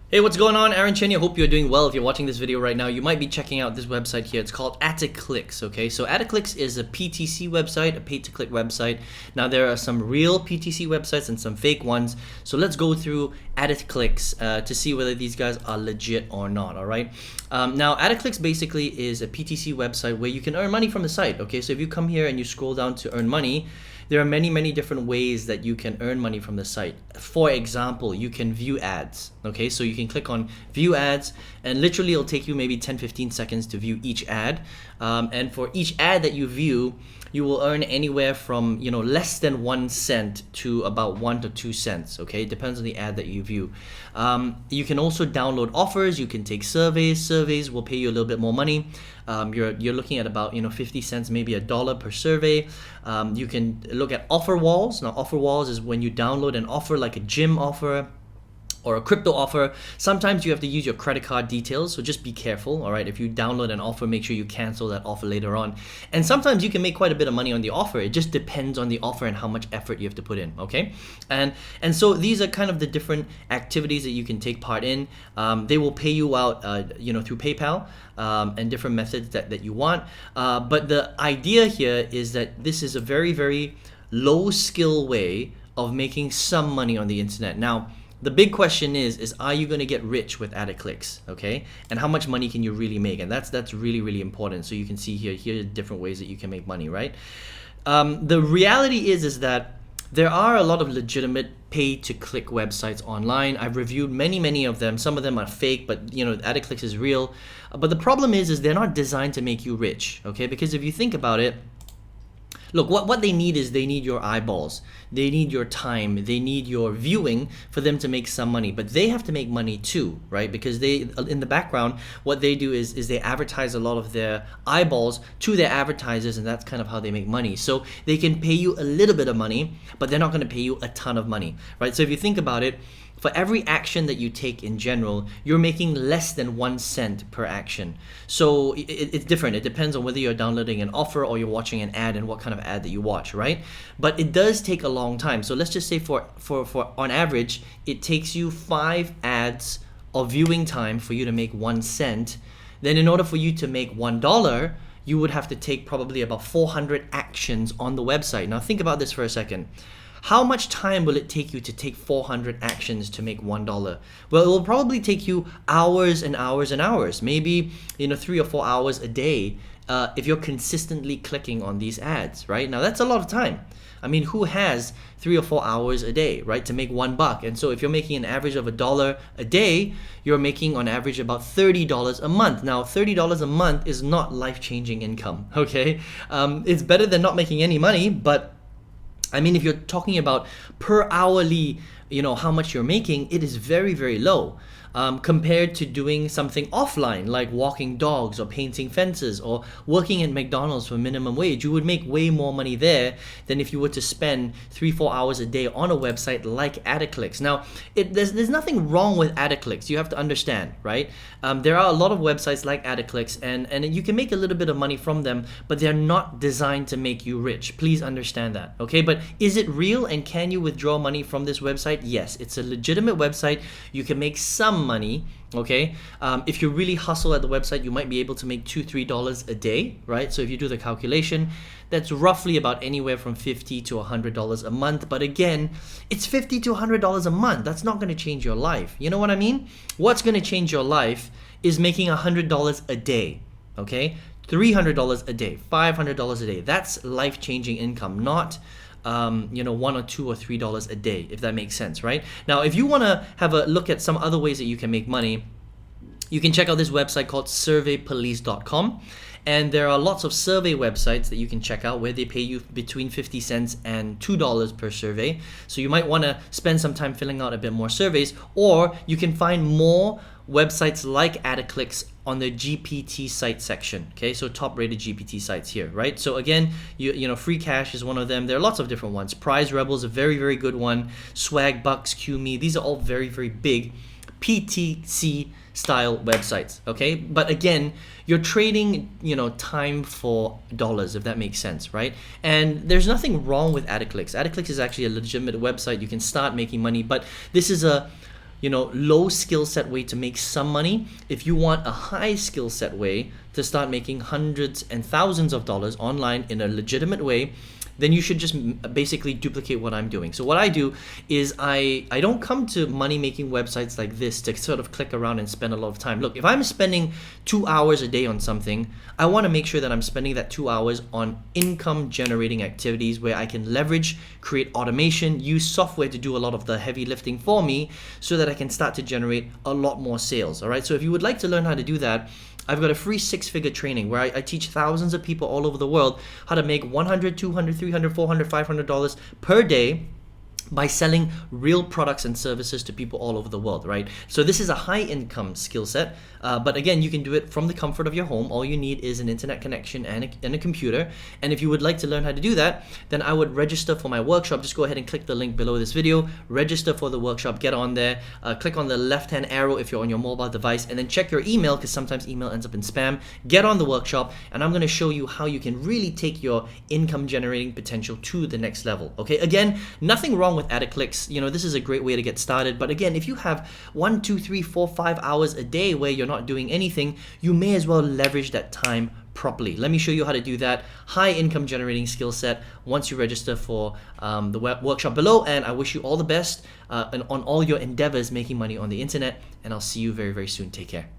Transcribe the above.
Hey, what's going on? Aaron Chen here. Hope you're doing well. If you're watching this video right now, you might be checking out this website here. It's called Aticlix, okay? So Aticlix is a PTC website, a pay-to-click website. Now, there are some real PTC websites and some fake ones. So let's go through Aticlix to see whether these guys are legit or not, all right? Now, Aticlix basically is a PTC website where you can earn money from the site, okay? So if you come here and you scroll down to earn money, there are many different ways that you can earn money from the site. For example, you can view ads, okay? So you can click on view ads and literally it'll take you maybe 10-15 seconds to view each ad. And for each ad that you view, you will earn anywhere from less than 1 cent to about 1 to 2 cents, okay? It depends on the ad that you view. You can also download offers, you can take surveys. Surveys will pay you a little bit more money. You're looking at about 50 cents, maybe $1 per survey. You can look at offer walls. Now offer walls is when you download an offer like a gym offer or a crypto offer. Sometimes you have to use your credit card details, so just be careful, all right? If you download an offer, make sure you cancel that offer later on. And sometimes you can make quite a bit of money on the offer. It just depends on the offer and how much effort you have to put in, okay? And so these are kind of the different activities that you can take part in. They will pay you out, through PayPal and different methods that you want. But the idea here is that this is a very low skill way of making some money on the internet. Now, the big question is are you going to get rich with Aticlix, okay? And how much money can you really make? And that's really important. So you can see here are different ways that you can make money, right? The reality is that there are a lot of legitimate pay-to-click websites online. I've reviewed many of them. Some of them are fake, but Aticlix is real. But the problem is they're not designed to make you rich, okay? Because if you think about it, look, what they need is they need your eyeballs. They need your time. They need your viewing for them to make some money. But they have to make money too, right? Because they, in the background, what they do is they advertise a lot of their eyeballs to their advertisers, and that's kind of how they make money. So they can pay you a little bit of money, but they're not going to pay you a ton of money, right? So if you think about it, for every action that you take in general, you're making less than 1 cent per action. So it's different. It depends on whether you're downloading an offer or you're watching an ad and what kind of ad that you watch, right? But it does take a long time. So let's just say for on average, it takes you 5 ads of viewing time for you to make 1 cent. Then in order for you to make $1, you would have to take probably about 400 actions on the website. Now think about this for a second. How much time will it take you to take 400 actions to make $1? Well, it will probably take you hours and hours, maybe 3 or 4 hours a day if you're consistently clicking on these ads, right? Now that's a lot of time. I mean, who has 3 or 4 hours a day, right, to make $1? And so if you're making an average of $1 a day, you're making on average about $30 a month. Now, $30 a month is not life-changing income, okay? It's better than not making any money, but I mean, if you're talking about per hourly, how much you're making, it is very low compared to doing something offline like walking dogs or painting fences or working at McDonald's for minimum wage. You would make way more money there than if you were to spend 3-4 hours a day on a website like Aticlix. Now, there's nothing wrong with Aticlix. You have to understand, right? There are a lot of websites like Aticlix and you can make a little bit of money from them, but they're not designed to make you rich. Please understand that, okay? But is it real and can you withdraw money from this website? Yes, it's a legitimate website. You can make some money, okay? If you really hustle at the website, you might be able to make $2-3 a day, right? So if you do the calculation, that's roughly about anywhere from $50 to $100 a month. But again, it's $50 to $100 a month. That's not going to change your life. You know what I mean? What's going to change your life is making $100 a day, okay? $300 a day, $500 a day. That's life-changing income, not $1 or $2 or $3 a day, if that makes sense, right? Now, if you want to have a look at some other ways that you can make money, you can check out this website called surveypolice.com. And there are lots of survey websites that you can check out where they pay you between 50 cents and $2 per survey. So you might want to spend some time filling out a bit more surveys, or you can find more websites like Aticlix on the GPT site section. Okay, so top rated GPT sites here, right? So again, Free Cash is one of them. There are lots of different ones. Prize Rebel is a very good one. Swag Bucks, QMe, these are all very big PTC style websites, okay? But again, you're trading, time for dollars, if that makes sense, right? And there's nothing wrong with Aticlix. Aticlix is actually a legitimate website. You can start making money, but this is a low skill set way to make some money. If you want a high skill set way to start making hundreds and thousands of dollars online in a legitimate way, then you should just basically duplicate what I'm doing. So what I do is I don't come to money-making websites like this to sort of click around and spend a lot of time. Look, if I'm spending 2 hours a day on something, I want to make sure that I'm spending that 2 hours on income-generating activities where I can leverage, create automation, use software to do a lot of the heavy lifting for me so that I can start to generate a lot more sales, all right? So if you would like to learn how to do that, I've got a free 6-figure training where I teach thousands of people all over the world how to make $100, $200, $300, $400, $500 per day by selling real products and services to people all over the world, right? So this is a high income skill set, but again, you can do it from the comfort of your home. All you need is an internet connection and a computer. And if you would like to learn how to do that, then I would register for my workshop. Just go ahead and click the link below this video, register for the workshop, get on there, click on the left-hand arrow if you're on your mobile device, and then check your email, because sometimes email ends up in spam. Get on the workshop, and I'm gonna show you how you can really take your income generating potential to the next level, okay? Again, nothing wrong with Aticlix. This is a great way to get started. But again, if you have 1, 2, 3, 4, 5 hours a day where you're not doing anything, you may as well leverage that time properly. Let me show you how to do that. High income generating skill set once you register for the workshop below. And I wish you all the best on all your endeavors making money on the internet. And I'll see you very, very soon. Take care.